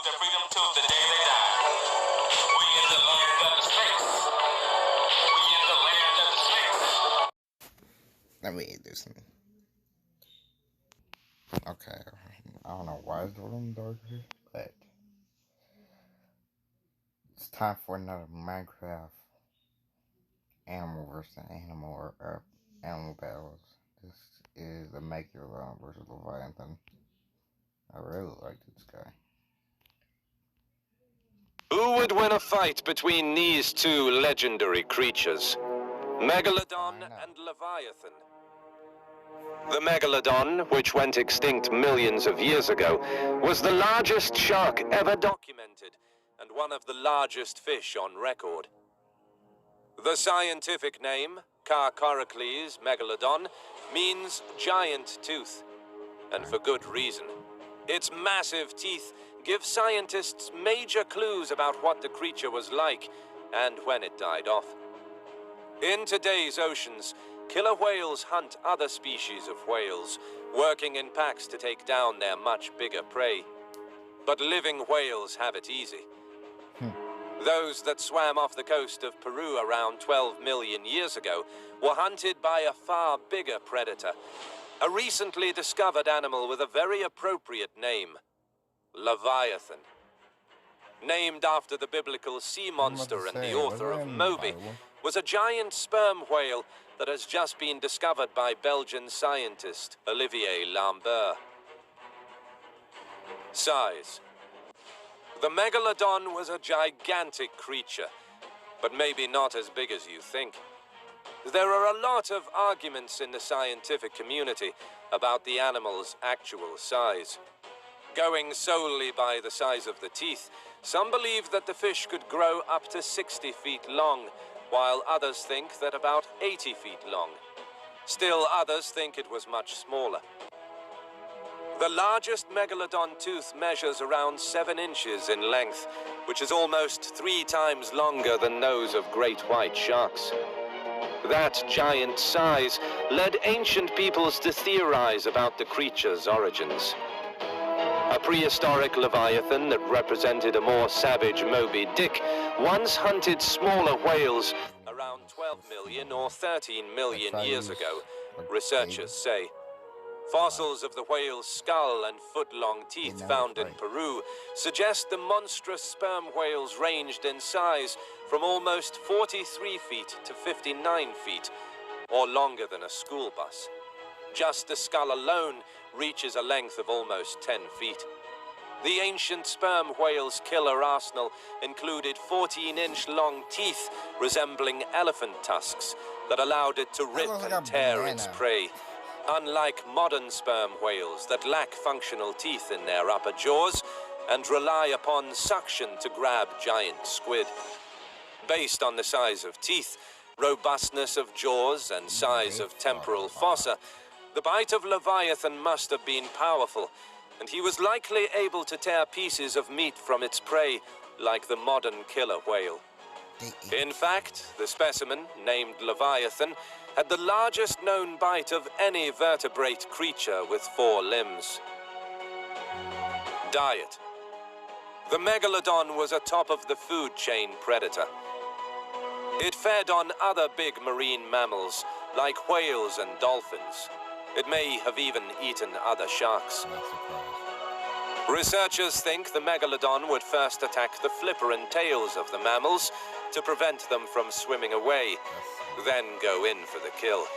their freedom to the day they die. We in the land of the snakes. We in the land of the snakes. Let me eat this one. Okay, I don't know why it's a little darker, but it's time for another Minecraft animal versus animal or animal battles. This is the Megalodon versus Livyatan. I really like this guy. Who would win a fight between these two legendary creatures? Megalodon and Livyatan. The Megalodon, which went extinct millions of years ago, was the largest shark ever documented and one of the largest fish on record. The scientific name, Carcoracles megalodon, means giant tooth, and for good reason. Its massive teeth give scientists major clues about what the creature was like and when it died off. In today's oceans, killer whales hunt other species of whales, working in packs to take down their much bigger prey. But living whales have it easy. Those that swam off the coast of Peru around 12 million years ago were hunted by a far bigger predator, a recently discovered animal with a very appropriate name, Livyatan. Named after the biblical sea monster and the author of Moby, was a giant sperm whale that has just been discovered by Belgian scientist Olivier Lambert. Size. The Megalodon was a gigantic creature, but maybe not as big as you think. There are a lot of arguments in the scientific community about the animal's actual size. Going solely by the size of the teeth, some believe that the fish could grow up to 60 feet long, while others think that about 80 feet long. Still others think it was much smaller. The largest Megalodon tooth measures around 7 inches in length, which is almost 3 times longer than those of great white sharks. That giant size led ancient peoples to theorize about the creature's origins. A prehistoric Livyatan that represented a more savage Moby Dick once hunted smaller whales around 12 million or 13 million years ago, researchers say. Fossils of the whale's skull and foot-long teeth found in Peru suggest the monstrous sperm whales ranged in size from almost 43 feet to 59 feet, or longer than a school bus. Just the skull alone reaches a length of almost 10 feet. The ancient sperm whale's killer arsenal included 14-inch long teeth resembling elephant tusks that allowed it to rip and tear its prey. Unlike modern sperm whales that lack functional teeth in their upper jaws and rely upon suction to grab giant squid. Based on the size of teeth, robustness of jaws, and size of temporal fossa, the bite of Livyatan must have been powerful, and he was likely able to tear pieces of meat from its prey like the modern killer whale. In fact, the specimen, named Livyatan, had the largest known bite of any vertebrate creature with 4 limbs. Diet. The Megalodon was a top-of-the-food chain predator. It fed on other big marine mammals, like whales and dolphins. It may have even eaten other sharks. Researchers think the Megalodon would first attack the flipper and tails of the mammals to prevent them from swimming away, then go in for the kill.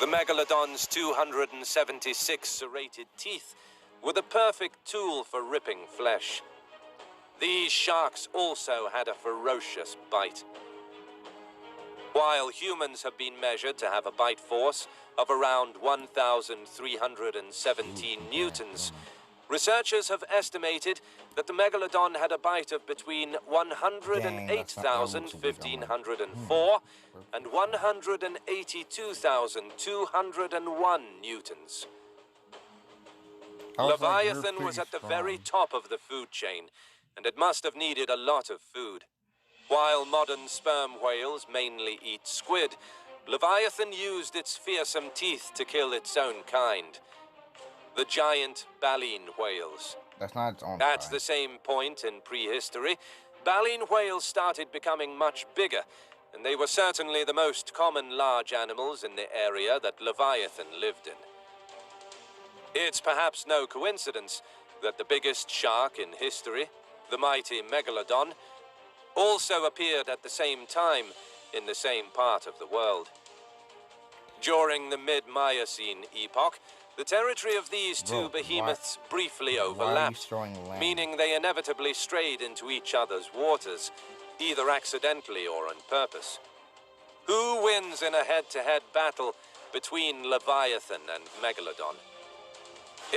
The Megalodon's 276 serrated teeth were the perfect tool for ripping flesh. These sharks also had a ferocious bite. While humans have been measured to have a bite force of around 1,317 newtons, researchers have estimated that the Megalodon had a bite of between 108,1504 and 182,201 newtons. Livyatan was at the very top of the food chain, and it must have needed a lot of food. While modern sperm whales mainly eat squid, Livyatan used its fearsome teeth to kill its own kind. The giant baleen whales, That's not its own At size. the same point in prehistory, baleen whales started becoming much bigger, and they were certainly the most common large animals in the area that Leviathan lived in. It's perhaps no coincidence that the biggest shark in history, the mighty Megalodon, also appeared at the same time in the same part of the world. During the mid-Miocene epoch, the territory of these two Bro, behemoths briefly Why are you overlapped, throwing land? meaning they inevitably strayed into each other's waters, either accidentally or on purpose. Who wins in a head-to-head battle between Leviathan and Megalodon?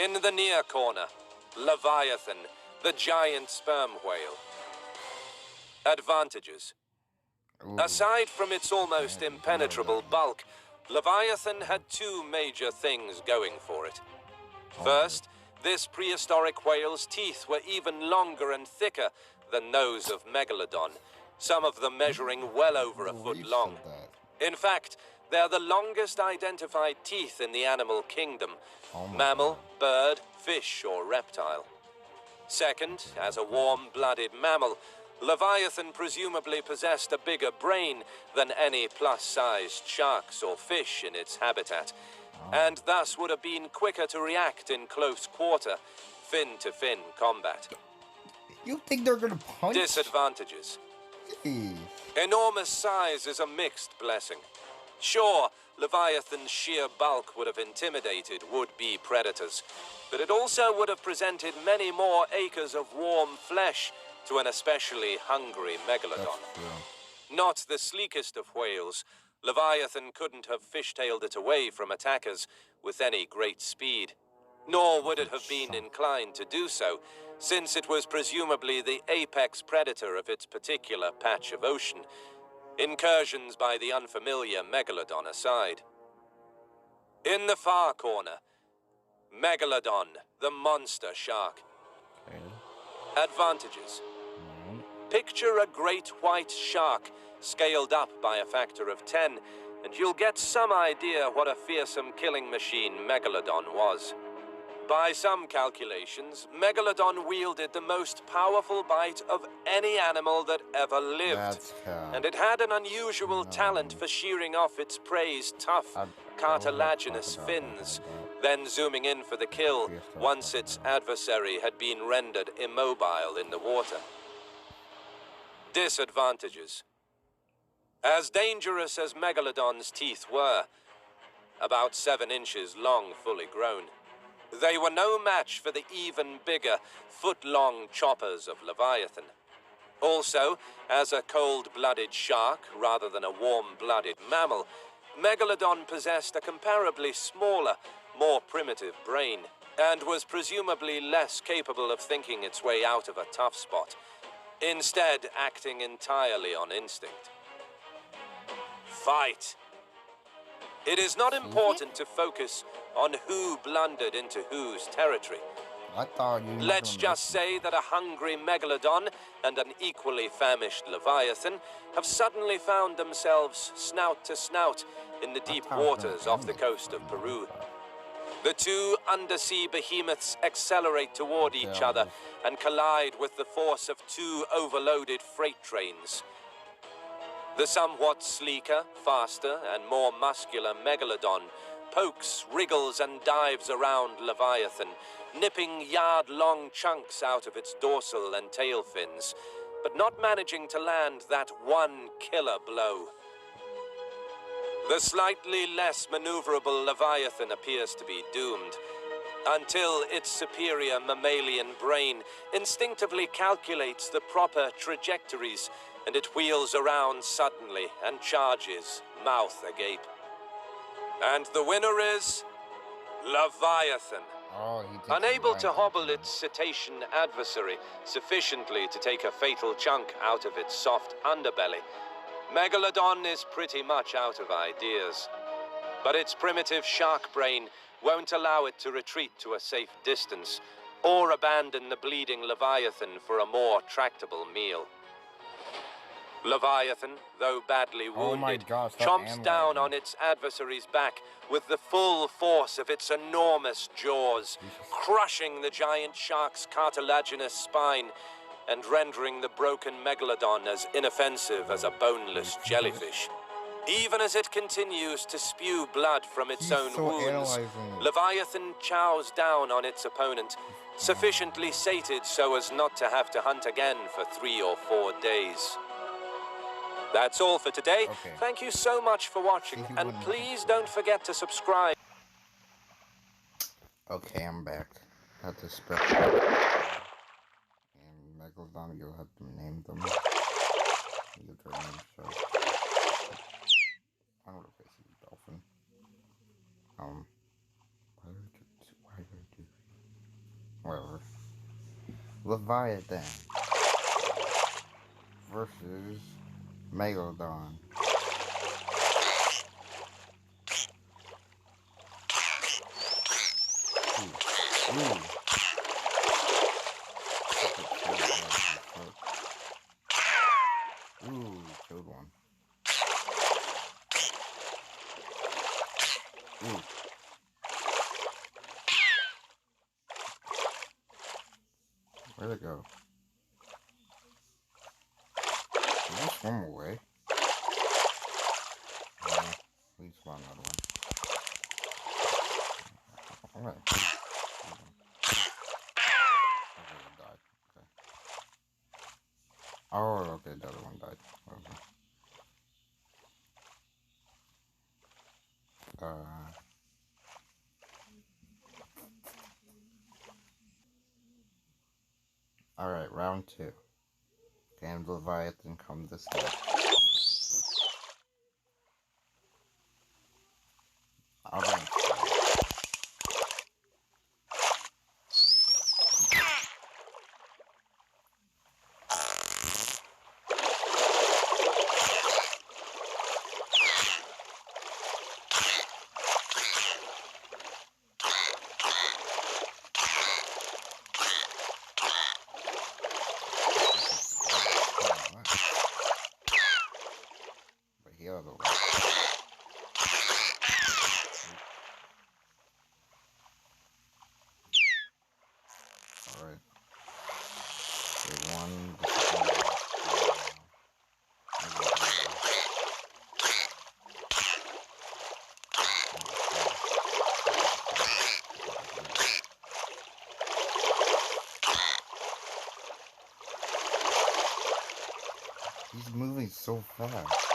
In the near corner, Leviathan, the giant sperm whale. Advantages. Ooh. Aside from its almost impenetrable bulk, Leviathan had two major things going for it. First, this prehistoric whale's teeth were even longer and thicker than those of Megalodon, some of them measuring well over a foot long. In fact, they're the longest identified teeth in the animal kingdom, mammal, bird, fish, or reptile. Second, as a warm-blooded mammal, Leviathan presumably possessed a bigger brain than any plus-sized sharks or fish in its habitat, and thus would have been quicker to react in close quarter, fin-to-fin combat. You think they're gonna punch? Disadvantages. Jeez. Enormous size is a mixed blessing. Sure, Leviathan's sheer bulk would have intimidated would-be predators, but it also would have presented many more acres of warm flesh to an especially hungry Megalodon. Not the sleekest of whales, Leviathan couldn't have fishtailed it away from attackers with any great speed. Nor would it have been inclined to do so, since it was presumably the apex predator of its particular patch of ocean, incursions by the unfamiliar Megalodon aside. In the far corner, Megalodon, the monster shark. Advantages. Picture a great white shark scaled up by a factor of 10, and you'll get some idea what a fearsome killing machine Megalodon was. By some calculations, Megalodon wielded the most powerful bite of any animal that ever lived, and it had an unusual talent for shearing off its prey's tough, cartilaginous fins, then zooming in for the kill once its adversary had been rendered immobile in the water. Disadvantages. As dangerous as Megalodon's teeth were, about 7 inches long, fully grown, they were no match for the even bigger, foot-long choppers of Leviathan. Also, as a cold-blooded shark rather than a warm-blooded mammal, Megalodon possessed a comparably smaller, more primitive brain, and was presumably less capable of thinking its way out of a tough spot, instead acting entirely on instinct. Fight. It is not important to focus on who blundered into whose territory. I thought you. Let's just say that a hungry Megalodon and an equally famished Leviathan have suddenly found themselves snout to snout in the deep waters off the coast of Peru. The two undersea behemoths accelerate toward each other and collide with the force of two overloaded freight trains. The somewhat sleeker, faster, and more muscular Megalodon pokes, wriggles, and dives around Leviathan, nipping yard-long chunks out of its dorsal and tail fins, but not managing to land that one killer blow. The slightly less maneuverable Leviathan appears to be doomed, until its superior mammalian brain instinctively calculates the proper trajectories, and it wheels around suddenly and charges, mouth agape. And the winner is Leviathan. Unable to hobble its cetacean adversary sufficiently to take a fatal chunk out of its soft underbelly, Megalodon is pretty much out of ideas. But its primitive shark brain won't allow it to retreat to a safe distance or abandon the bleeding Leviathan for a more tractable meal. Leviathan, though badly Oh my wounded, God, stop chomps down analyzing. on its adversary's back with the full force of its enormous jaws, crushing the giant shark's cartilaginous spine and rendering the broken Megalodon as inoffensive as a boneless jellyfish. Even as it continues to spew blood from its He's own so wounds, analyzing it. Leviathan chows down on its opponent, sufficiently sated so as not to have to hunt again for 3 or 4 days. That's all for today. Okay. Thank you so much for watching, See, he and wouldn't please subscribe. don't forget to subscribe. Okay, I'm back. Had to spell. And Megalodon, you'll have to name them. Use their name, so. I don't know if I see a dolphin. Why did I do? Whatever. Livyatan versus Megalodon. Ooh. Ooh, killed one. Ooh. Where'd it go? Did it swim away? Please spawn another one. Alright. Okay, it died. Okay. Oh, okay, the other one died. Okay. Alright, round 2. Can Leviathan come this way? Alright. But the other way. Alright. Okay, one. He's moving so fast.